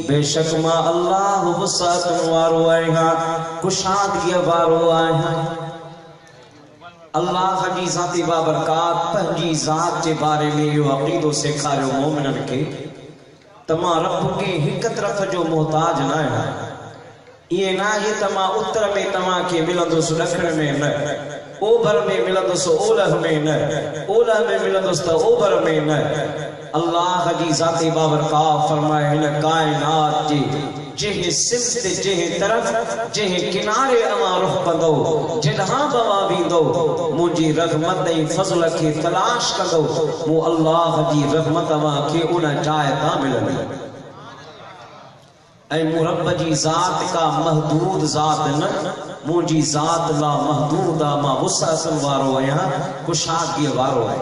बेशक मां अल्लाह वसात वारो आया कुशादगी वारो आया अल्लाह जी ज़ाती बाबरकात पंजी ज़ात के बारे में यो अक़ीदो सेखारियो मोमिनन के तमा रब के हिक तरफ जो मोहताज न है ये ना ये तमा उत्तर में तमा के मिलंदुस दखण में न ओभर में मिलंदुस ओलह में न ओलह में मिलंदुस त ओभर में न अल्लाह जी ज़ाती बाबरकात फरमाए हिन कायनात जी जेह सिमत जेह तरफ जेह किनारे अमा रुख कंदो जहां बवा बींदो मुझी रहमत ऐं फज़ल के तलाश कंदो मु अल्लाह जी रहमत अमा के उन जाय ता मिलंदी ऐं मु रब जी ज़ात का महदूद ज़ात न मुझी ज़ात ला महदूद आ मां वसअत वारो आया कुशादगी वारो है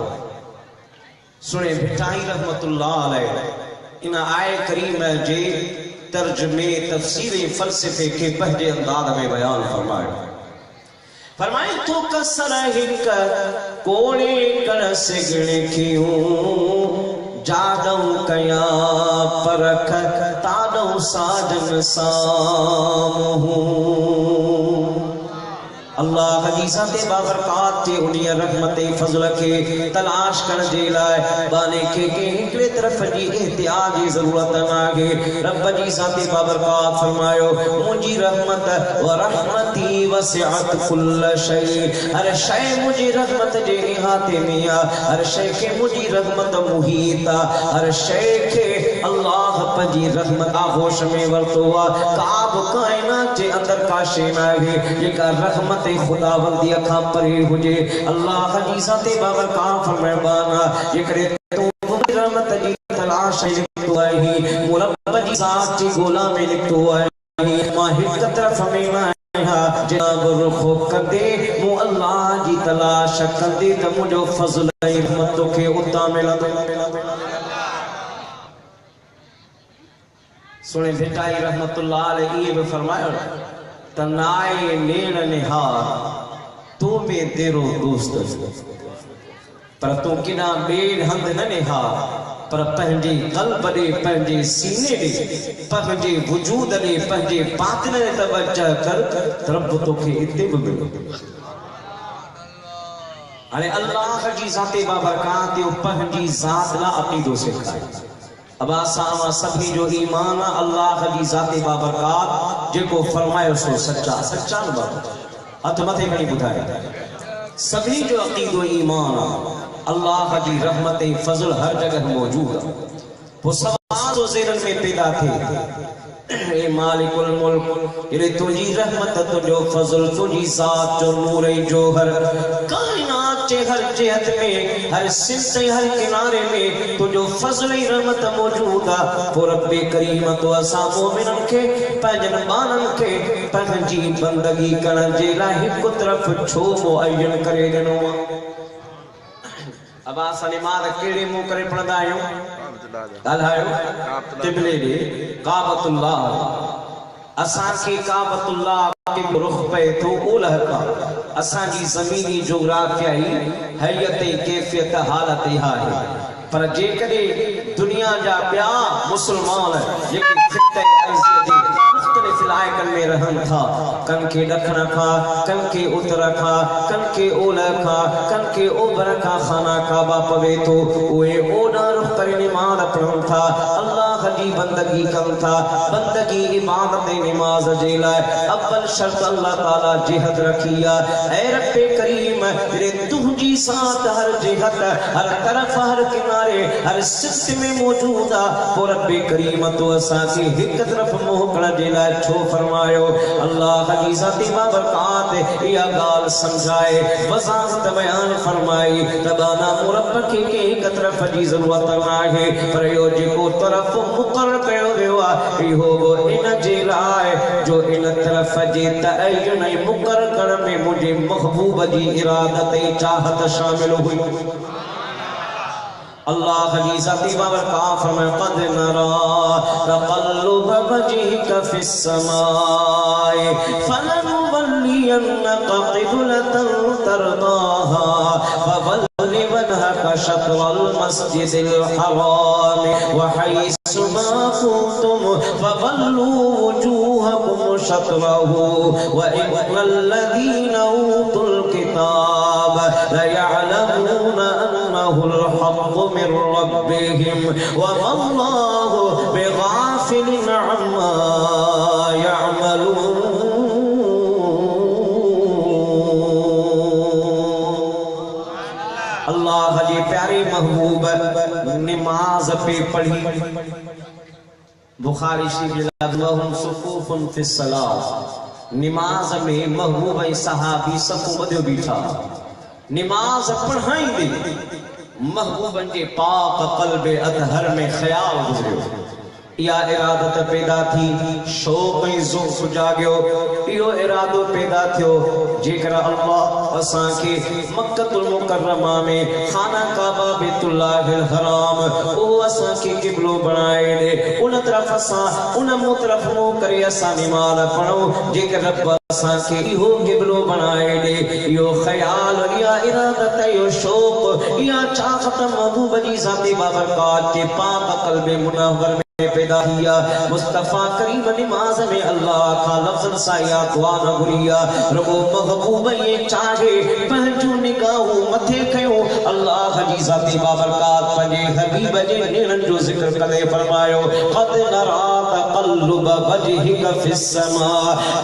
सुने भिटाई रहमतुल्लाह अलैह इन आए करीम जे तर्जमे तफसीर फलसफे के पहले अंदाज में बयान फरमाए तो कसर हिक कोणे कर सिगणे क्यों जादू कया परख तादो साजन सामहू अल्लाह जी ज़ाते बाबरकात के उन्हीं रहमत फजल के तलाश कर जे लाए बाने के हिकड़े तरफ जी एहतियात की जरूरत नागे रब जी ज़ाते बाबरकात फरमायो मुझी रहमत व रहमती वसिअत कुल शै हर शय मुझी रहमत जे इहाते में आ हर शय के मुझी रहमत मुहीता हर शय के अल्लाह पंजी रहमत आगोश में वरतो काब कायनात जे अंदर का शे नागे जेका रहमत खुदावंदी अखा परे हुजे अल्लाह जी ज़ाते बाबरकात फरमाना एकड़े तो रहमत जी तलाश लिखतो आहे मु रब जी ज़ात जी गोला में लिखतो आहे मां हिक तरफ में आया जनाब रुखो कंदे मु अल्लाह जी तलाश कंदे त मुजो फज़ल ऐं रहमत के उता मिलंदो सुने भिटाई रहमतुल्लाह अलैह ये भी फरमायो तनाए नेड़ निहार तू में तेरो दोस्त पर तू किना बेड़ हंद न निहार पर पंहिंजे क़ल्ब दे पंहिंजे सीने दे पंहिंजे वजूद दे पंहिंजे बातिन दे तवज्जो कर रब तोखे इते भी मिलो अरे अल्लाह जी ज़ाते बाबरकात यो पंहिंजी ज़ात ला अक़ीदो सिखाए अब आसामा सभी जो ईमान अल्लाह जी ज़ाते बाबरकात जेको फरमायो सो सच्चा सच्चा न बाबा हथ मथे खणी बुधाए सभी जो अक़ीदो ईमान अल्लाह जी रहमत ऐं फज़ल हर जगह मौजूद है वो सवाल तो ज़हन में पैदा थे ए मालिकुल मुल्क इरे तुझी रहमत तुझो फज़ल तुझी ज़ात जो नूर ऐं जोहर कायनात के हर जिहत में हर सिमत हर किनारे में तुझो फज़ल ऐं रहमत मौजूद है वो रब्बे करीम तो असा मोमिनन के पंहिंजन बानन के पंहिंजी बंदगी करण जे लाइ हिक तरफ छो मुअय्यन करे ॾिनो अब असां नमाज़ केड़े मुंह करे पढ़ंदा आहियूं ॻाल्हायो क़िबले ॾे काबतुल्लाह असां के काबतुल्लाह के रुख पे तो ओलह का असां जी ज़मीनी जोग्राफियाई हैयत कैफियत हालत है पर जे कदे दुनिया जा ॿिया मुसलमान जेके खित्ते ऐज़ मुख्तलिफ इलाइक़न में रहन था कन के दखण खा कन के उत्तर खा कन के ओलह खा कन के ओभर खा खाना काबा पवे तो ओए ओडा रुख करे नमाज़ पढ़न था अल्लाह जी बंदगी कन था बंदगी इबादत नमाज जे लाए अव्वल शर्त अल्लाह ताला जिहद रखिया ऐ रब्बे करीम रे तुझी साथ हर जिहद हर तरफ हर किनारे हर सिस्त में मौजूद आ वो रब्बे करीम तो असा के एक तरफ मोहकड़ा जे लाए छो फरमायो अल्लाह जी ज़ाती बाबरकात या गाल समझाए वजाहत बयान फरमाई तबाना मुरब्ब के एक तरफ जी जरूरत ना है पर यो जेको तरफ मुकर्रर कयो वियो आ इहो इन जे लाए जो इन तरफ जे तअय्युन ऐं मुकर्रर करण में मुझे महबूब जी इरादत ऐं चाहत शामिल हुई अल्लाह जी ज़ाती बाबरकात फरमाए क़द नरा तक़ल्लुब वजहिक फिस समाए फलनुवल्लियन्नक क़िबलतन तरदाहा फवल्लि वजहक शत्रल मस्जिदिल हराम व हैसुमा कुंतुम फवल्लू वजूहकुम शत्रहु व इन्नल्लज़ीना ऊतुल किताब लयअलमूना अन्नहुल हक़्क़ु मिर रब्बिहिम व मल्लाहु बिगाफिलिन अम्मा यअमलून। अल्लाह जी प्यारे महबूब नमाज पे पढ़ी बुखारी शरीफ में सुकूफुन फिस सलात नमाज में महबूब सहाबी सब बदियो बीठा नमाज पढ़ाई दे महबूबन के पाक क़ल्बे अतहर में ख्याल गुजरियो या इरादत पैदा थी शौक़ ज़ौक़ जागियो यो इरादो पैदा थियो जेकर अल्लाह असां के मक्कतुल मुकर्रमा में खाना काबा बैतुल्लाहिल हराम ओ असां के क़िबलो बनाए दे उन तरफ असां उन मुतरफ मो करे असां नमाज पढ़ो जेकर रब असां के इहो क़िबलो बनाए दे यो ख्याल या इरादत यो शौक़ या चाहत महबूब जी ज़ाते बाबरकात के पाक क़ल्बे मुनव्वर पैदा किया मुस्तफा करीम नमाज में अल्लाह का लफ्ज़ साया दुआ न गुरिया रबो महबूब ये चाहे पंजो निगाहू मथे कयो अल्लाह जी ज़ाते बाबरकात पंजे हबीब जे नेरन जो जिक्र करे फरमायो क़द नरा तक़ल्लुब वजहिक फिस समा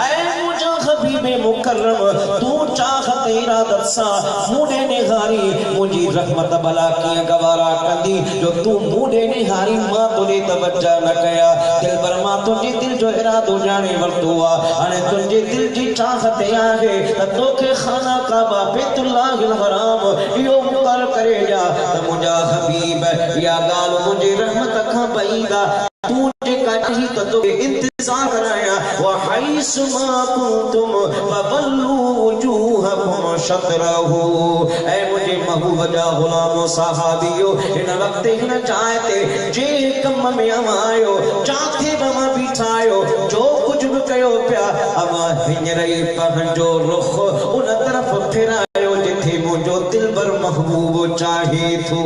ऐ मुझा हबीब मुकर्रम तू चाहत इरादत सा मुडे निहारी मुझी रहमत भला की गवारा कंदी जो तू मुडे निहारी मां तोरे तवज्जो न कया दिल पर मां तुझे दिल जो इरादो जाने वरतुआ अने तुझे दिल जी चाहत आहे त तोखे खाना काबा बैतुल्लाहिल हराम यो मुकर करे जा त मुझा हबीब या गाल मुझे रहमत का बईदा तू जे काठी त तो इंतजार कराया व हैसुमा कुंतुम फवल्लू वजूहकुम शत्रहु ऐ मुझे महबूब जा गुलामो सहाबियो इन वक्त इन चाहते जे कम में आयो चाथे बमा बिठायो जो कुछ भी कयो प्या अमा हिंजरई पंजो रुख उन तरफ फिरायो जिथे मुझो दिल बर महबूब चाहे थो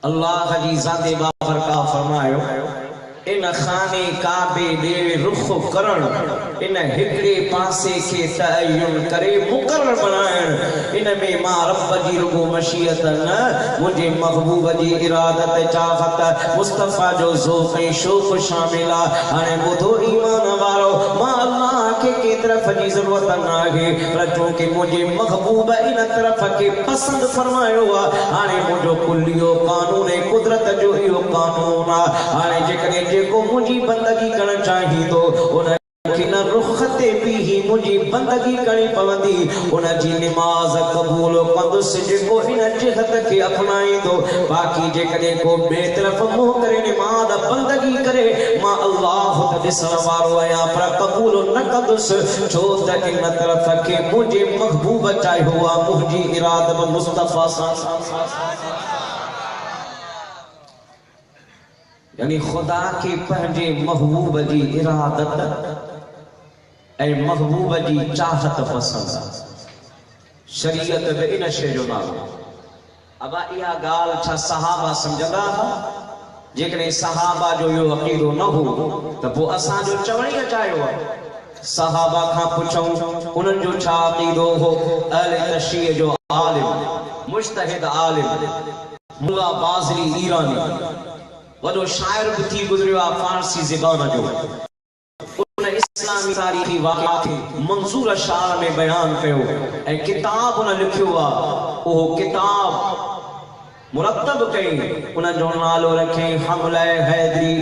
अल्लाह जी ज़ाते बाबरकात फरमायो इन खाने काबे दे रुख करण इन हिकड़े पासे के तयन करे मुकर्रर बनायण इन में मां रब जी रुगो मशीयत न मुझे महबूब जी इरादत चाहत मुस्तफा जो ज़ौक़ शौक़ शामिल हाने बुधो ईमान वारो मां अल्लाह के तरफ जी जरूरत न है पर चूंकि मुझे महबूब इन तरफ के पसंद फरमायो हाने मुझो कुलियो कानून कुदरत जो यो कानून हाने जेकरे जेको मुझी बंदगी करण चाही तो उन किन रुखते भी ही मुझी बंदगी करी पवंदी उन जी नमाज कबूल कंदुस जेको इन जिहत के अपनाई दो बाकी जे कदे को बे तरफ मुंह करे नमाज बंदगी करे मां अल्लाह त दिसण वारो या पर कबूल न कंदुस छो त इन तरफ के मुझे महबूब चाहे हुआ मुझी इरादत मुस्तफा यानी खुदा के पंजे महबूब जी इरादत ऐ महबूब जी चाहत पसंद शरीयत में इन शे जो नालो अब या गाल छा सहाबा समझदा जेकरे सहाबा जो यो अकीदो न हो त पो असा जो चवणी चायो सहाबा का पुछूं उनन जो छा अकीदो हो अहले तशरीह जो आलिम मुज्तहिद आलिम मुल्ला बाज़री ईरानी वडो शायर भी थी गुजरियो फारसी ज़बान जो उन इस्लामी तारीखी वाक़िआ खे मंजूर अशार में बयान कयो ए किताब उन लिखियो ओ किताब मुरतब कई उन जो नालो रखे हमला हैदरी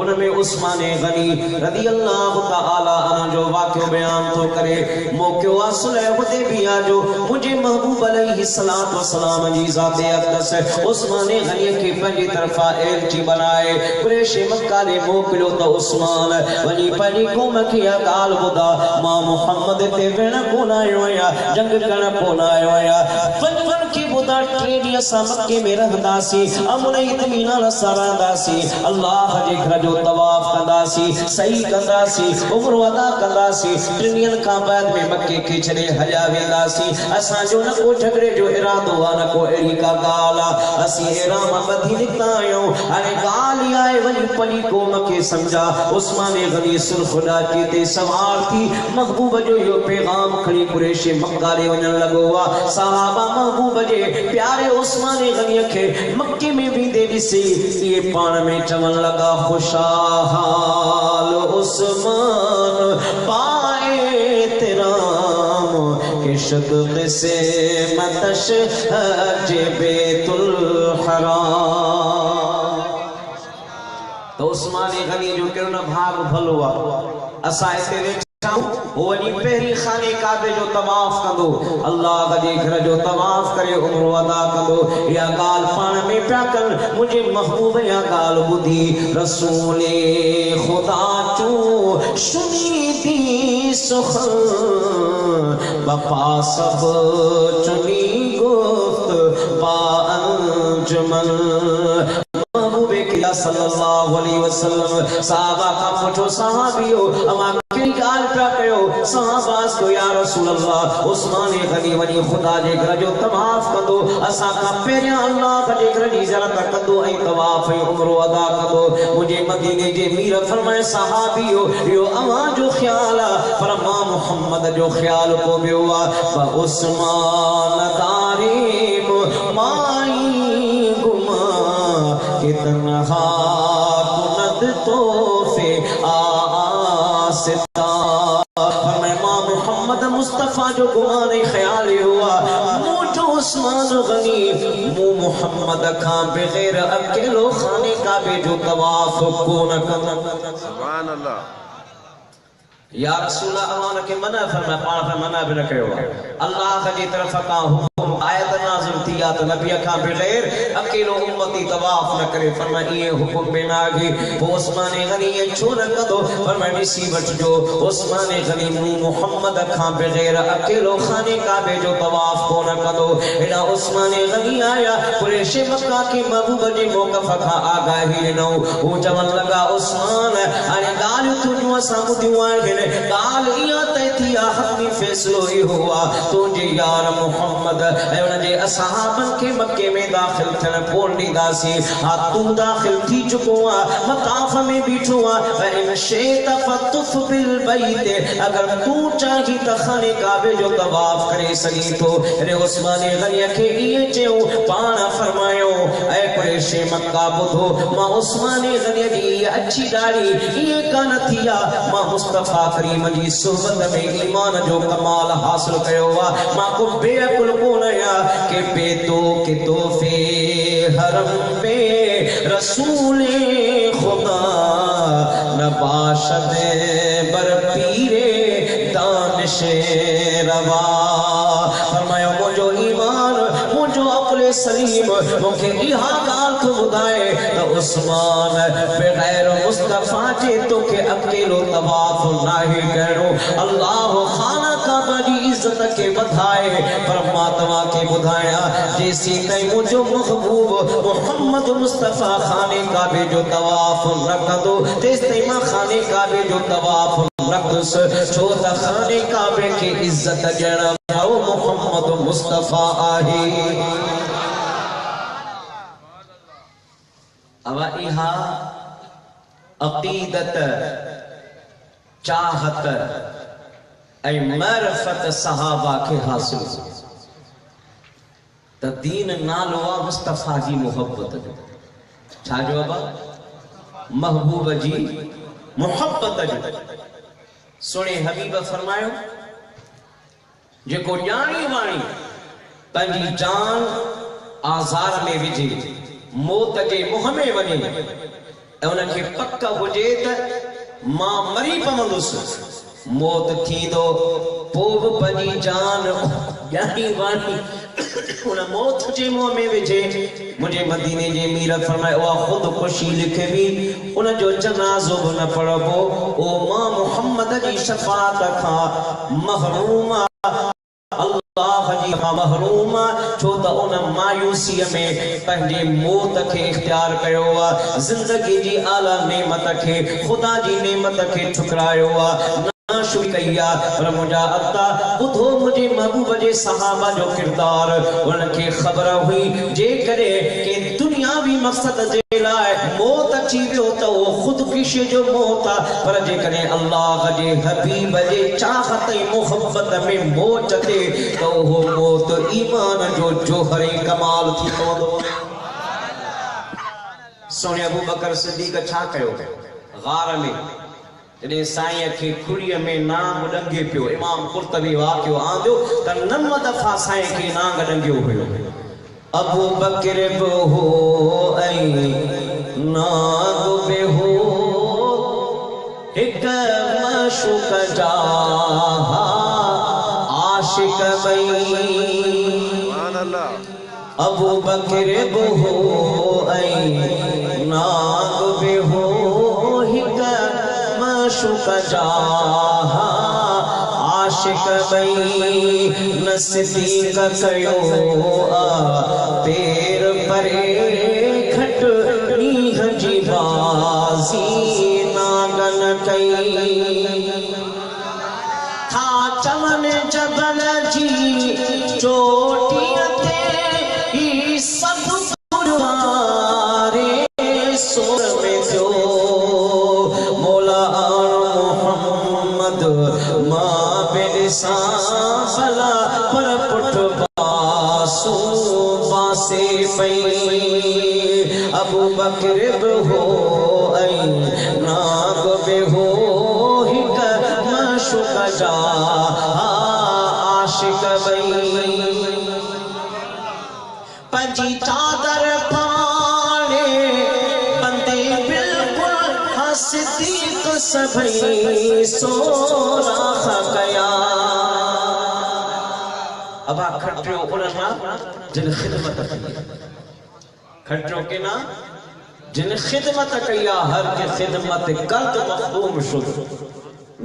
उन में उस्मान गनी रज़ी अल्लाह तआला अन्हु जो वाक़िओ बयान तो करे मौक़िओ सुलह हुदैबिया जो मुझे महबूब अलैहि सलात व सलाम जी ज़ाते अक़दस उस्मान गनी के पंजी तरफा एलची बनाए कुरैश मक्का ने मोकलियो त उस्मान वनी पंजी कौम के अकाल बुदा मां मोहम्मद ते वेण कोन आयो या जंग करण कोन आयो या वन के खुदा टेडी असा मक्के में रहंदासी अमुन इत्मीनान सां रहंदासी अल्लाह जे घर जो तवाफ कंदासी सही कंदासी उम्र अदा कंदासी टिनियन का बाद में मक्के के छड़े हलिया वेंदासी असा जो न को झगड़े जो इरादो आ न को एड़ी का गाला असी इराम बधी निकता आयो अरे गाली आए वली पली को मके समझा उस्मान गनी सुल खुदा के ते सवार थी महबूब जो यो पैगाम खड़ी कुरैश मक्का ले वणन लगो वा सहाबा महबूब जे प्यारे उस्मान गनी के मक्के में भी दे दिसी ये पान में चमन लगा खुशहाल उस्मान पाए तेराम के शदक़ से मतश हज बैतुल हराम। तो उस्मान गनी जो केरो न भाग भलो आ असा इते वही पहरी खाने काबे जो तवाफ कंदो अल्लाह जे घर जो तवाफ करे उम्र अदा कंदो या गाल पान में प्या कर मुझे महबूब या गाल बुधी रसूले खुदा चू सुनी दी सुखन बपा सब चुनी गुफ्त बा अंजुमन सल्लल्लाहु अलैहि वसल्लम साहबा का पुछो सहाबियो अमा की गाल प्या कयो सहाबास को या रसूल अल्लाह उस्मान गनी वनी खुदा जे घर जो तवाफ कंदो असा का पेरिया अल्लाह जे घर जी ज़ियारत कंदो ऐ तवाफ ऐ उम्र अदा कंदो मुझे मदीने जे मीर फरमाए सहाबियो यो अमा जो ख्याल पर मां मोहम्मद जो ख्याल को बियो वा उस्मान तारीम माई तन्हा कुनद तोफे आसिता फरमाए मां मोहम्मद मुस्तफा जो गुमाने ख्याल हुआ मुझो उस्मान गनी मु मोहम्मद खां बगैर अकेलो खाने काबे जो तवाफ को न करना। सुभान अल्लाह। या रसूल अल्लाह के मना फरमाए पान पे मना भी न कयो अल्लाह की तरफ का हुक्म आयत नाज़िल थी या तो नबी का बगैर अकेलो उम्मती तवाफ न करे फरमाए ये हुक्म में ना गई वो उस्मान गनी ये छो न कदो फरमाए मुसीबत जो उस्मान गनी मोहम्मद खां बगैर अकेलो खाने काबे जो तवाफ को न कदो एडा उस्मान गनी आया कुरैश मक्का के महबूब जे मौक़िफ़ का आगाही नो वो चवन लगा उस्मान अरे गाल तुजो सामुदियो है गाल इया तय थी हक़ी फैसलो ही हुआ तुझे यार मोहम्मद उन जे असहाबन के मक्के में दाखिल थन पोलनी दासी आ तू दाखिल थी चुको आ मताफ में बीठो आ इन शैत फतुफ बिल बैत अगर तू चाही त खाने काबे जो तवाफ करे सगी तो रे उस्मान गनी के ये चयो पान फरमायो ए कुरैश मक्का बुधो मां उस्मान गनी जी अच्छी दाढ़ी ये कान थिया मां मुस्तफा करीम जी सुहबत में ईमान जो कमाल हासिल कयो वा मां को बेअकुल को नया के बेतो के तोहफे हरम पे रसूले खुदा नबाशद बर पीरे दानिशे रवा फरमाया मुझो ईमान मुझो अक़ल सलीम मुखे इहा गाल तो बुधाए तो उस्मान बगैर मुस्तफा जे तो के अकेलो तवाफ नाही करो अल्लाह खाना काबा जी इज्जत के बधाए परमात्मा के बुधाया जैसी तई मुझो महबूब मोहम्मद मुस्तफा खाने काबे जो तवाफ न कदो तेस तई मां खाने काबे जो तवाफ नक्स छो त खाने काबे की इज्जत जड़ा मोहम्मद मुस्तफा आहे। अब इहा अकीदत चाहत ऐ मारिफत सहाबा के हासिल त दीन नालो मुस्तफा जी मोहब्बत छा जो अब महबूब जी मोहब्बत जो सुने हबीब फरमायो जेको जानी वाणी पंजी जान आज़ार में विझे मौत के मुंह में वने उनके पक्का हुजे त मां मरी पवंदुसि मौत थी दो पोव पंजी जान जानी वाणी उन मौत जे मुंह में विझे मुझे मदीने जे मीर फरमाए वा खुद खुशी लिखे भी उन जो जनाज़ो न पढ़बो ओ मां मोहम्मद जी शफाअत खां महरूम जी महरूम छो त उन मायूसी में पंहिंजे मौत खे इख्तियार कयो आहे, ज़िंदगी जी आला नेमत खे, ख़ुदा जी नेमत खे ठुकरायो आहे, नाशुक्री कई आहे। पर मुंहिंजा अता ॿुधो मुंहिंजे महबूब जे सहाबा जो किरदार, उनखे ख़बर हुई जेकॾहिं के दुनियावी मक़सद जे लाइ मौत अची वियो त उहो ख़ुदकुशी जो मौत आहे, पर जेकॾहिं अल्लाह जे हबीब जे चाहत ऐं मुहबत में मौत अचे त उहो मौत ईमान जो जोहर कमाल थी पवंदो। सोने अबू बकर सिद्दीक़ छा कयो गार में जॾहिं साईं खे खुड़ीअ में नांग ॾंगे पियो, इमाम कुर्तबी वाक़ियो आंदो त 9 दफ़ा साईं खे नांग ॾंगियो हुयो। अबू बकर बि हो ऐं नांग बि हो, हिक मशूक जा आशिक ॿई। अबू बकर बि हो ऐं नांग बि हो, हिक मशूक जा आशिक ॿई। न सिद्दीक़ कयो पेर परे खट नीह जी बाज़ी नागन कई। था चमन जबल जी चोटीअ ते ही सभु गुरुवारे सोर में थियो मौला मोहम्मद मां बेॾिसां भला पर पुठ बासू बासे पई। अबू बकर बि हो ऐं नांग बि हो, हिक मशूक जा आशिक ॿई। पंहिंजी चादर पाड़े बंदे बिल्कुल सिद्दीक़ सभई सोराख़ कया। अबा खटियो उन्हनि जिन ख़िदमत कई, खटियो के ना जिन ख़िदमत कई आहे, हर के ख़िदमत कल्त मखदूम शुद।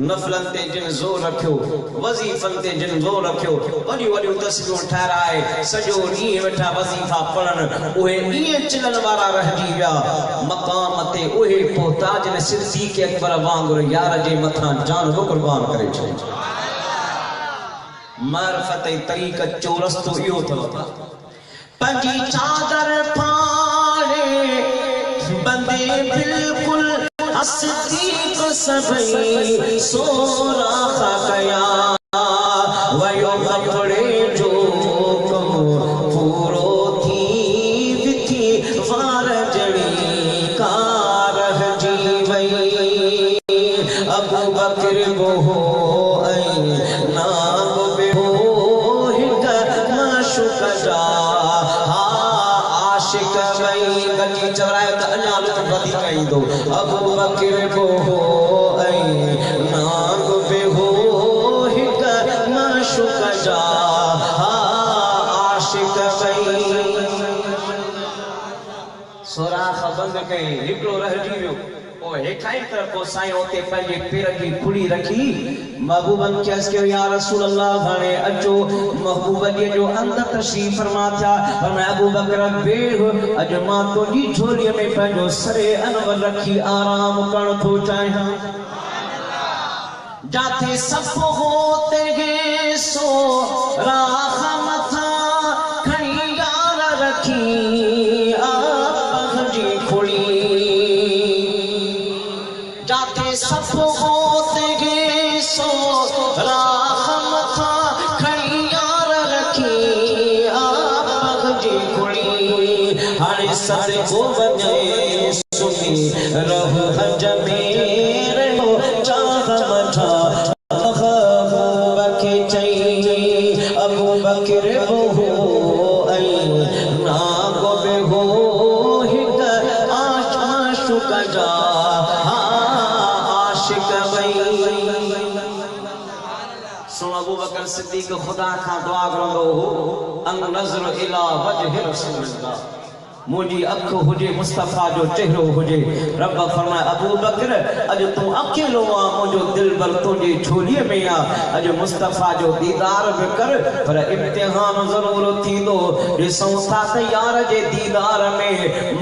नफलन ते जिन ज़ोर रखियो, वज़ीफ़न ते जिन ज़ोर रखियो, वॾियूं वॾियूं तस्वीरूं ठाराए सॼो ॾींहुं वेठा वज़ीफ़ा पढ़नि, उहे ईअं चिलनि वारा रहिजी विया। मक़ाम ते उहे पहुता जिन सिद्दीक़ अकबर वांगुरु यार जे मथां जान बि क़ुर्बान करे छॾी। मारिफ़त ऐं तरीक़ जो रस्तो इहो अथव। पंहिंजी चादर फाड़े बंदे बिल्कुल सिद्दीक़ सभई सोराख़ कया। वयो कपड़े जो कम पूरो थी विथी वार जड़ी कार जी वई। अबू बकर बि हो ऐं नांग बि हो, हिक मशूक जा आशिक ॿई। गली चवरायो त अञा लुत्फ़ वधीक ईंदो। अबू बकर बि हो ऐं नांग बि हो, हिक मशूक जा आशिक ॿई। सोराख़ बंदि कई, हिकिड़ो रहिजी वियो। हेठां ई तरफ़ साईं उते पंहिंजे पेर जी खुड़ी रखी महबूबन चयसि कि या रसूल अल्लाह हाणे अचो। महबूब जो अंदर तशरीफ़ फरमा थिया। फरमाया अबू बकर वेह, अॼु मां तुंहिंजी झोलीअ में पंहिंजो सरे अनवर रखी आराम करणु थो चाहियां। जाथे सफ़ हो तेगे सोराख़ मथां खणी यार रखी आप जी खुड़ी। जाथे सफ़ हो तेगे सोराख़ मथां खणी यार रखी आप जी खुड़ी। हाणे सदको वञे सुनी रह हज में रहो चाह मठा बखे चई। अबू बकर बि हो ऐं नांग बि हो, हिक मशूक जा आशिक ॿई। सुन अबू बकर सिद्दीक़ खुदा खां दुआ करंदो हो, अन नज़र इला वजह रसूलिल्लाह, मुझी अख हुजे मुस्तफा जो चेहरो हुजे। रब फरमाए अबू बकर अज तू अकेलो आ, मुझो दिल बल तुझे झोली में आ। अज मुस्तफा जो दीदार भी कर, पर इम्तिहान जरूर थी दो। ॾिसूं था त यार जे दीदार में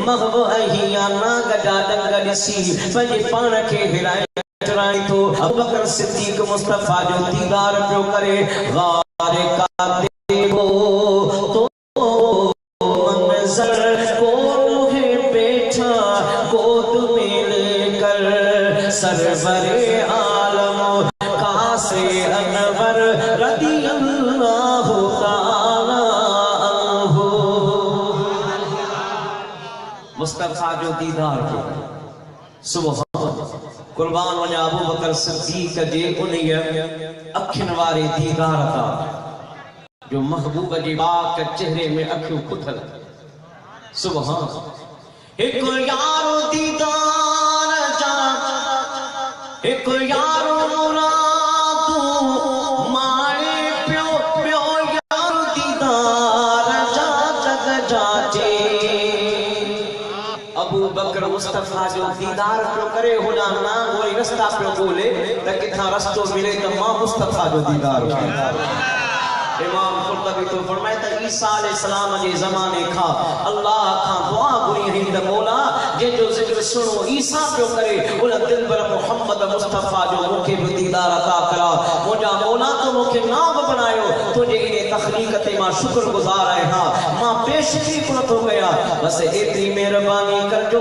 महब अहिया नाग जा डंग ॾिसी पंहिंजे पाण खे हिराए चुराई थो। अबू बकर सिद्दीक मुस्तफा जो दीदार पियो करे। गारे का देखो तो मंजर को है बैठा गोद में लेकर सरवरे आलम कासे अनवर रदी अल्लाह ताला अन्हु। मुस्तफा जो दीदार के सुबह कुर्बान वञा अबू बकर सिद्दीक जे उन अखिन वारे दीदार था जो महबूब जे पाक चेहरे में अखियूं खुथल। सुभान एक यारो दीदार जा, एक यारो मुरादू मारे पियो पियो यारो दीदार जा जग जाचे। अबू बकर मुस्तफा जो दीदार पियो करे होना ना कोई रास्ता पियो बोले त किथा रस्तो मिले त मां मुस्तफा जो दीदार करे। इमाम कुर्तबी तो फरमाया ईसा अलैहिस्सलाम जे ज़माने का अल्लाह का दुआ घुरी हिंद मौला जे जो जिक्र सुनो ईसा पियो करे उन दिलबर मोहम्मद मुस्तफा जो मुखे भी दीदार अता करा। मुझा मौला तो मुखे नाम बनायो तुझे इने तखलीक ते मां शुक्रगुजार आहियां। मां पेशगी को तो गया बस एतरी मेहरबानी कर जो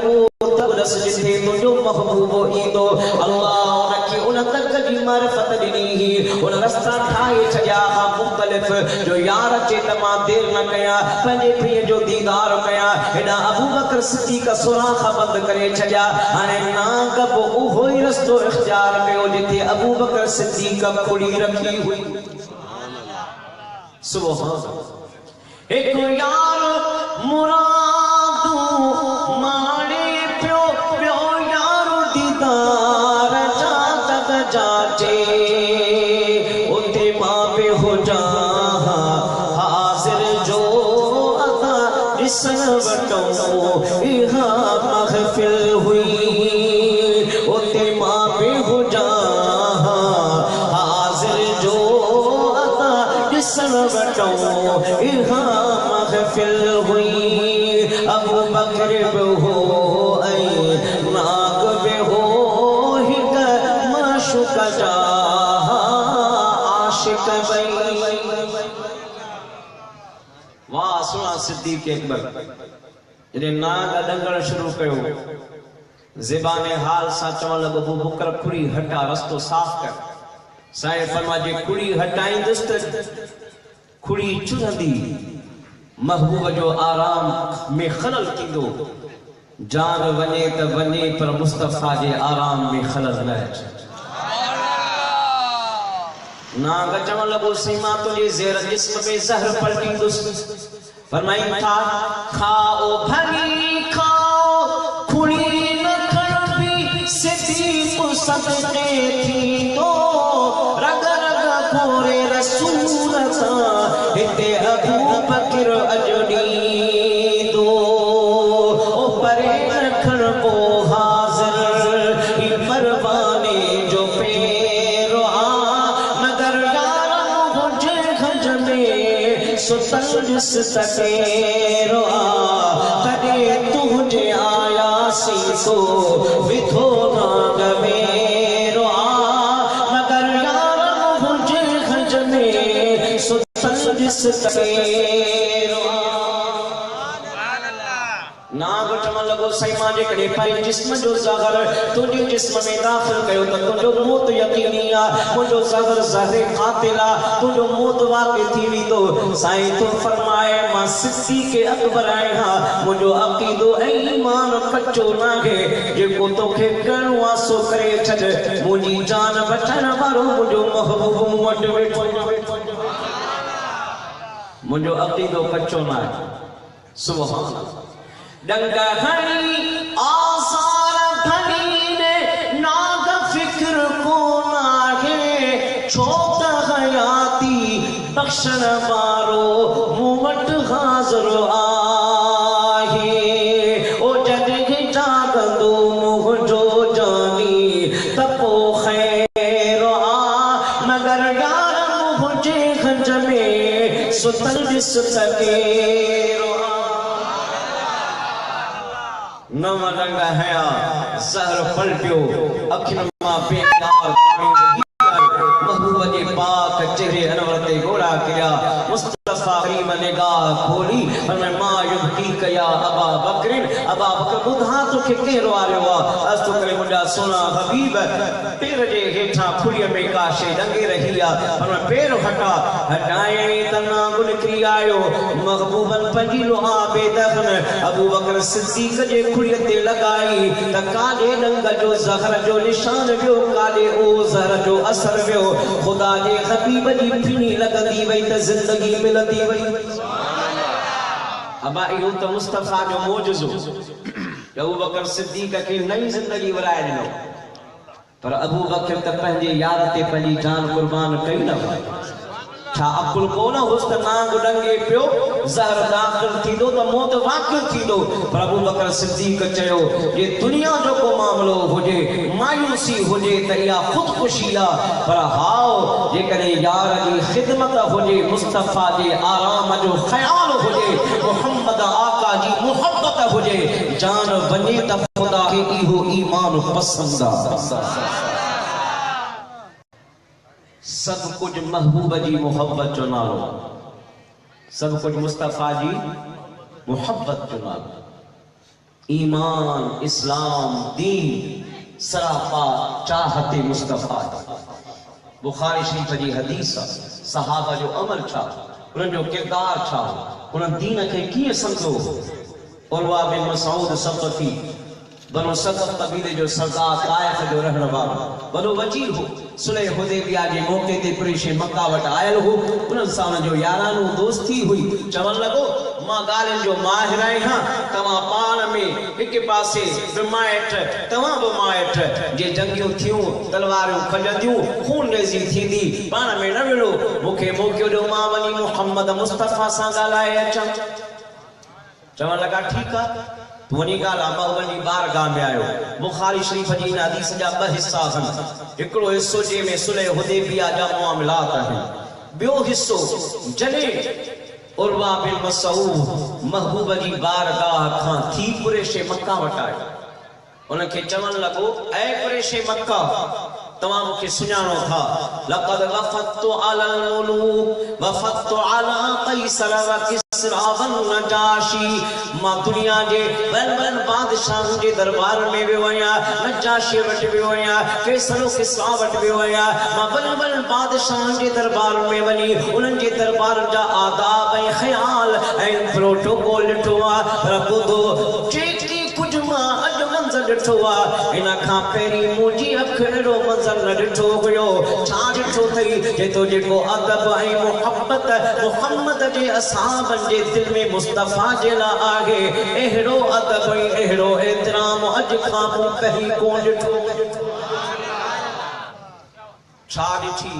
तबरस जिथे तुझो महबूब ईंदो। अल्लाह उनखे उन तक जी मारिफत ॾिनी ही, उन रस्ता ठाहे छॾिया मुख़्तलिफ़ जो यार चे तमा देर न कया पंहिंजे प्रिय जो दीदार कया। हेॾा अबू बकर सिद्दीक सुराख बंद करे छॾिया। हाणे नाग बि उहो ई रस्तो इख्तियार कयो जिथे अबू बकर सिद्दीक खुड़ी रखी हुई। सुभान एक यार मुरादू मारे पियो पियो यारो दीदार जा जग जाचे। उते मां पे हो जा हाजिर जो अदा ॾिसण वटो इहा महफ़िल हुई। उते मां पे हो जा हाजिर जो अदा ॾिसण वटो इहा महफ़िल हुई। अबू बकर बि हो ऐं नाग बि हो हिक माशूक जा आशिक बई। वाह सुना सिद्दीक अकबर जॾहिं नाग डंगण शुरू कयो ज़बान हाल सां चवण लॻो अबू बकर खुड़ी हटा रस्तो साफ़ कर। साईं फरमा जे खुड़ी हटाईंदुसि त खुड़ी चुरंदी महबूब जो आराम में खलल थींदो। जान वञे त वञे पर मुस्तफा जे आराम में खलल न अचे। नाग चवण लॻो सही मां तुंहिंजे ज़ेर जिस्म में ज़हर पलटींदुसि। फरमाईं था खाओ भली खाओ खुड़ी न खणबी सिद्दीक सदके थींदो। रग रग पूरे रसूल सां हिते अबू बकर अजनी दो। ओ परे रखण को हाज़िर ई परवाने जो पेरो आ। मगर यार मुझे खज में सुतल जिस सकेरो आ। कदे तुझे आया सी तो विधो नाग मेरो आ। मगर यार मुझे खज में सुतल जिस सकेरो आ। नाग चवण लॻो सही मां जेकॾहिं पंहिंजे जिस्म जो ज़हर तुंहिंजे जिस्म में दाख़िल कयो त तुंहिंजो मौत यकीनी आहे। मुंहिंजो ज़हर ज़हरे क़ातिल आहे, तुंहिंजो मौत वाक़ई थी वेंदो। साईं तो फरमाए मां सिद्दीक़ अकबर आहियां। मुंहिंजो अक़ीदो ऐं ईमान कचो नाहे। जेको तोखे करिणो आहे सो करे छॾ। मुंहिंजी जान बचाइण वारो मुंहिंजो महबूब मूं वटि वेठो। मुंहिंजो अक़ीदो कचो नाहे। सुभान डंग हणी आसार भनी ने नाग फिक्र को नाहे। छो त हयाती बख्शण वारो मूं वटि हाज़िर आहे। सुतल ॾिस तकेरो नव रंग हया ज़हर पलटियो अखियुनि मां बेकार महबूब जे पाक चेहरे अनवर ते गोरा किया मुस्तफा करीम निगाह खोली फरमाया मा युबकीक या अबा बकर बुधा तोखे केरो आयो आ अस तो करे मुंहिंजा सोना हबीब पेर जे हेठां खुड़ीअ में का शइ डंगे रही आ फरमाया पेर हटाए तना निकिरी आयो महबूबन पंहिंजी लोहा बेदखन अबू बकर सिद्दीक जे खुड़ीअ ते लॻाई त काॾे डंग जो ज़हर जो निशान वियो काॾे ओ ज़हर जो असर वियो खुदा जे हबीब जी फिनी लगंदी वई त जिंदगी मिलंदी वई अबा इहो त मुस्तफा जो मौजज़ो अबू बकर सिद्दीक खे नई जिंदगी वराए ॾिनो पर अबू बकर त पंहिंजे यार ते पंहिंजी जान कुर्बान कई न छा अकुल कोन हुस्त नांग डंगे पियो ज़हर दाखिल थींदो त मौत वाक़िअ थींदो पर अबू बकर सिद्दीक चयो जे दुनिया जो को मामलो हुजे मायूसी हुजे त इहा ख़ुदकुशी आहे पर हाओ जेकॾहिं यार जी ख़िदमत हुजे मुस्तफा जे आराम जो ख़्याल हुजे मुहम्मद आका जी मुहब्बत हुजे जान वञे त खुदा खे इहो ईमान पसंद आहे सब कुछ महबूब जी मोहब्बत जो नालो सब कुछ मुस्तफा जी मोहब्बत जो नालो ईमान इस्लाम दीन सरापा चाहते मुस्तफा बुखारी शरीफ जी हदीस सहाबा जो अमल छा उन जो किरदार छा उन दीन के कीअं समझो उरवा बिन मसऊद सक़फ़ी बनो सक़फ़ कबीले जो सरदार ताइफ जो रहण वारो बनो वजीर हो सुलह हुदैबिया जे मौके ते प्रेशे मक्का वट आयल हो उन सां जो यारानो दोस्ती हुई चवण लगो मां गालिन जो माहिर आहियां तव्हां पाण में एक पासे बिमायट तव्हां बिमायट जे जंगियूं थियूं तलवारूं खजंदियूं खून रेज़ी थींदी पाण में न विड़ो मूंखे मौक़ो ॾियो मां वञी मुहम्मद मुस्तफा सां ॻाल्हाए अचां चवण लगा ठीक है वनी गाला महबूबन जी बारगाह में आयो बुखारी शरीफ जी इन हदीस जा ब हिस्सा आहिनि हिकिड़ो हिस्सो जे में सुलह हुदैबिया जा मामलात आहिनि ॿियो हिस्सो जॾहिं उरवा बिन मसऊद महबूब जी बारगाह खां थी कुरैश मक्का वटि आयो उनखे चवण लॻो ऐ कुरैश मक्का तमाम के सुञाणो था लक़द वफ़तु अलल मुलूक वफ़तु अला क़ैसर व किस्रा व नजाशी मां दुनिया जे वॾनि बादशाहनि जे दरबार में वियो आहियां नजाशी वटि वियो आहियां कैसर व किस्रा वटि वियो आहियां मां वॾनि बादशाहनि जे दरबार में वञी उन्हनि जे दरबार जा आदाब ऐं ख़्याल ऐं प्रोटोकॉल ॾिठो आहे पर ॿुधो जेकी कुझु मां अॼु मंज़र ॾिठो आहे इन खां पहिरीं मुंहिंजी अखि अहिड़ो मंज़र न ॾिठो हुयो छा ॾिठो अथई जेतो जेको अदब ऐं मुहब्बत मुहम्मद जे असहाबनि जे दिलि में मुस्तफा जे लाइ आहे अहिड़ो अदब ऐं अहिड़ो एतिराम अॼु खां पोइ कहीं कोन ॾिठो छा ॾिठी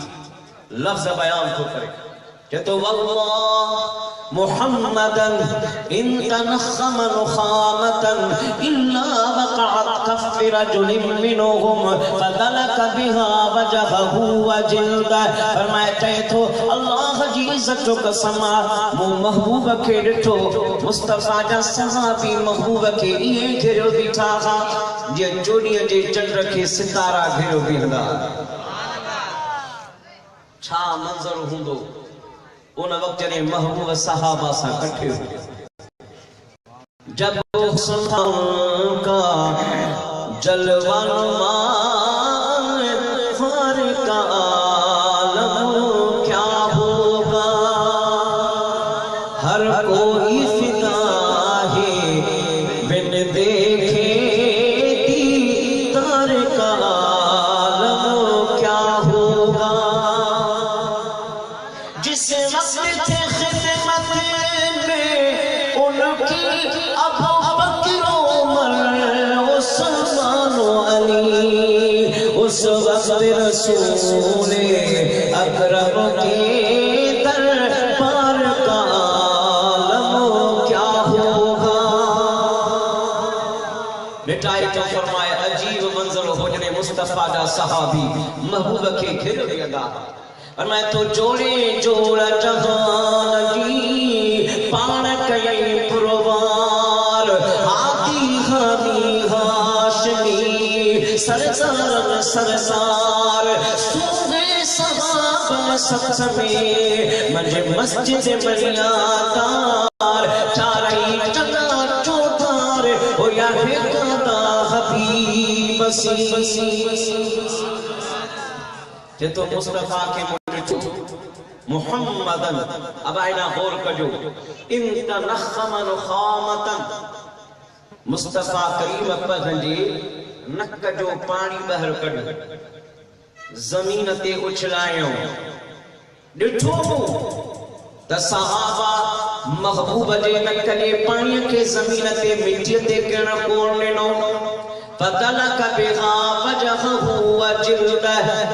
लफ़्ज़ बयान थो करे जेतो वल्लाह मुहम्मदन इन तनखम नुखामतन इल्ला वक़अत कफ़ रजुलिन मिनहुम फदलक बिहा वजहहु व जिल्दह फरमाए चए थो अल्लाह जी इज्जत जो कसम मो महबूब खे ॾिठो मुस्तफा जा सहाबी महबूब खे ईअं घेरियो बीठा हुआ जीअं चोॾीअ जे चंड खे सितारा घेरियो बीहंदा छा मंज़र हूंदो उन वक्त ने महबूब सहाबा सा इकट्ठे हुए जब सुल्तान का जलवा फार का आलम क्या होगा हर कोई फिदा है बिन देखे दीदार का आलम क्या होगा जिस वक्त थे खिदमत में उनकी अबू बकर उमर उस्मान अली उस वक्त रसूल अकरम के दरबार का आलम क्या होगा बेटा तो फरमाया अजीब मंजर हो जने मुस्तफा जा सहाबी महबूब के घेर दिया और मैं तो जोड़े जोड़ जहान जी पान कई पुरवार आदि हामी हाशमी सरसार सरसार सूबे सहाब सख्स में मंजे मस्जिद मरियादार चारई चका चौधार हो या हिकदा हबीब जे तो मुस्तफा के मुहम्मदन अब आइना गौर कजो इंत नखमन खामतन मुस्तफा करीम पगंजे नक जो पानी बहर कढ जमीन ते उछलायो डिठो त सहाबा महबूब जे नक जे पानी के जमीन ते मिट्टी ते कण कोन नो फदलक बिहा वजहहु वजिल्द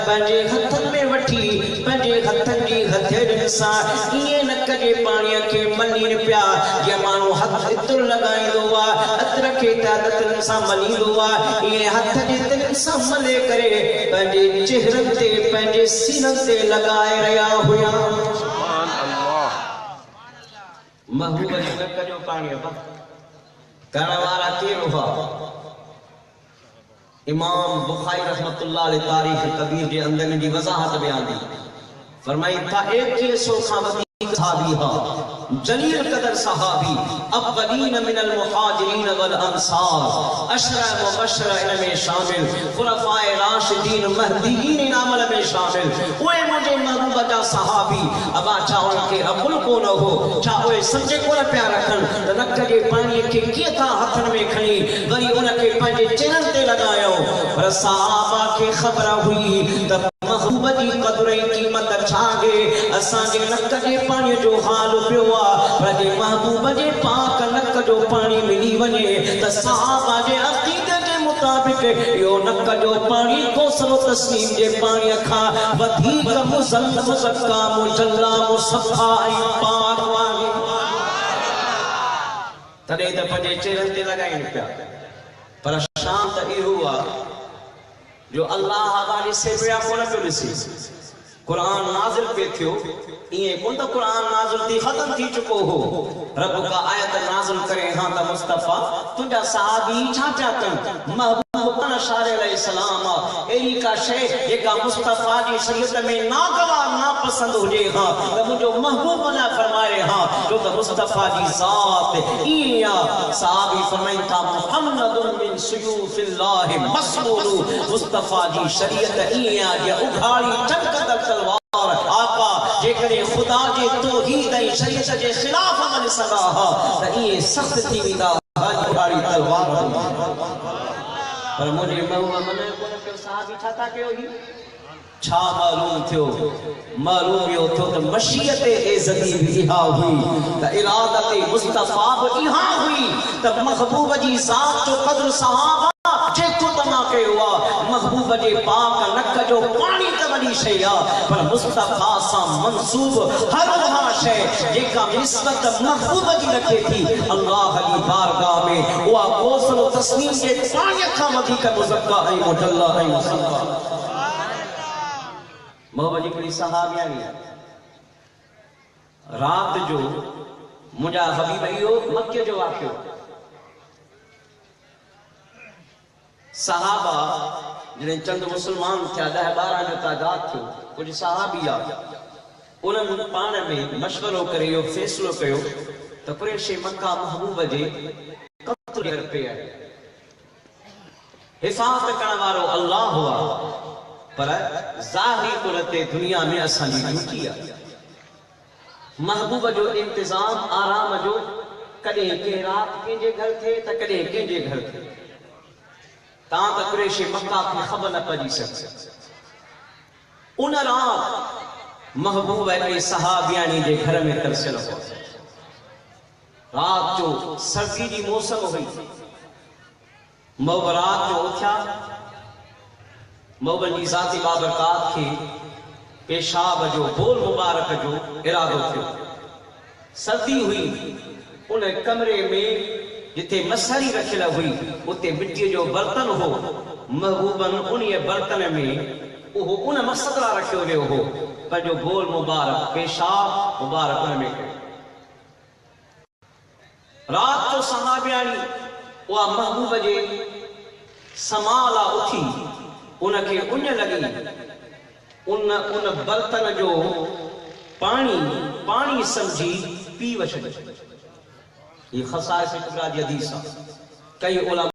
पंजे हथन में वठी पंजे हथन जी हथेड़न सा ये नक जे पानी के मलीन प्या ये मानो हथ इत्र लगाइदो वा अत्र के तादतन सा मलीदो वा ये हथ जे तिन सा मले करे पंजे चेहरन ते पंजे सीनन ते लगाए रया हुया सुभान अल्लाह महबूब जे नक जो पानी बा करण वाला के रुहा इमाम बुखारी रहमतुल्लाह अलैहि तारीख कबीर के अंदर की वजाहत बयान दी फरमाई था एक के सोखावती सहाबी हा जलील कदर सहाबी अव्वलीन मिनल मुहाजिरीन वल अंसार अशरा मुबशरा इनमें शामिल खुलफाए राशिदीन महदीयीन इनामल में शामिल ओए मुझे महबूब का सहाबी अबा चावल के अबुल को न हो चाहे समझे को न प्यार रखन त नक के पानी के के था हथन में खणी वरी उनके पंजे चेहन ते लगायो पर सहाबा के खबर हुई त महबूब जी कदर कीमत छागे असा जे नक जे पानी जो हाल पियो पर जे महबूब जे पाक नक जो पानी मिली वने त सहाबा जे अकीदे जे मुताबिक यो नक जो पानी कोसलो तस्लीम जे पानी खा वधीक मुसक्का मुजल्ला मुसफा ऐं पाक वागे तदे त पंजे चेहरन ते लगाइन पिया पर शाम त इहो आहे जो अल्लाह वाली से बया कोन पियो ॾिसी कुरान नाज़िल पे थियो ये कोन त कुरान नाज़िल थी खत्म थी चुको हो रब का आयत नाज़िल करे हां त मुस्तफा तुझा सहाबी छा कन महबूब अशआर अलैहिस्सलाम एरी का शय जेका मुस्तफा जी शरीयत में नागवार ना पसंद हो जे हां त मुजो महबूब ना फरमाए हां जो त मुस्तफा जी जात इया सहाबी फरमाइन था मुहम्मदुन मिन सुयूफिल्लाह मसलूल मुस्तफा जी शरीयत इया जे उघाड़ी चमकदड़ तलवार आका जेकरे खुदा जे तौहीद ऐं शरीयत जे खिलाफ अमल सदा हा त ये सख्त थी विदा उघाड़ी तलवार पर मुझे महबूब मने कोन के सहाबी छाता कयो ही छा मालूम यो थियो त मशीयत इज़्ज़ती भी इहा हुई त इरादत मुस्तफा भी इहा हुई त महबूब जी जात जो कद्र सहाबा जेको तना कयो महबूब जे पाक नक जो पानी त वडी शय पर मुस्तफा सा मंसूब हर वहा शय जेका निस्बत महबूब जी रखे थी अल्लाह की बारगाह में वा कोसलो तस्लीम के पानी का वधिक मुज़क्का ऐं मुजल्ला ऐं मुसफ़ा महबूब जी की सहाबियानी रात जो मुझा हबीब इहो मक्के जो वाक़ियो सहाबा जिन्हें चंद मुसलमान थे 10-12 जो तादाद थो कुछ सहाबिया उन्हें पान में मशवरो करे यो फैसलो कयो तो कुरैश मक्का महबूब जे कत्ल कर पे हिफाजत करण वारो अल्लाह हुआ पर ज़ाहिरी कुरते दुनिया में असां जी ड्यूटी है महबूब जो इंतजाम आराम जो कदे के रात के जे घर थे त कदे के जे घर थे ता त कुरैश मक्का की खबर न पड़ी सके उन रात महबूब के सहाबियानी जे घर में तरसल हो रात जो सर्दी की मौसम हुई महबूब रात जो उठा महबूब जी ज़ाती बाबरकात के पेशाब जो बोल मुबारक जो इरादो थियो सर्दी हुई उन कमरे में जिथे मसरी रखियल हुई उते मिट्टी जो बर्तन हो महबूबन उन बर्तन में उन मक़सद ला रखियो वियो हो पंहिंजो बोल मुबारक पेशाब मुबारक उन में कयो। रात जो सहाबियाणी उहा महबूब जे समाला उथी उनखे उञ लगी उन बर्तन जो पानी समझी पी वछड़ी। ये खसाइस कुबरा जी हदीस कई उलमा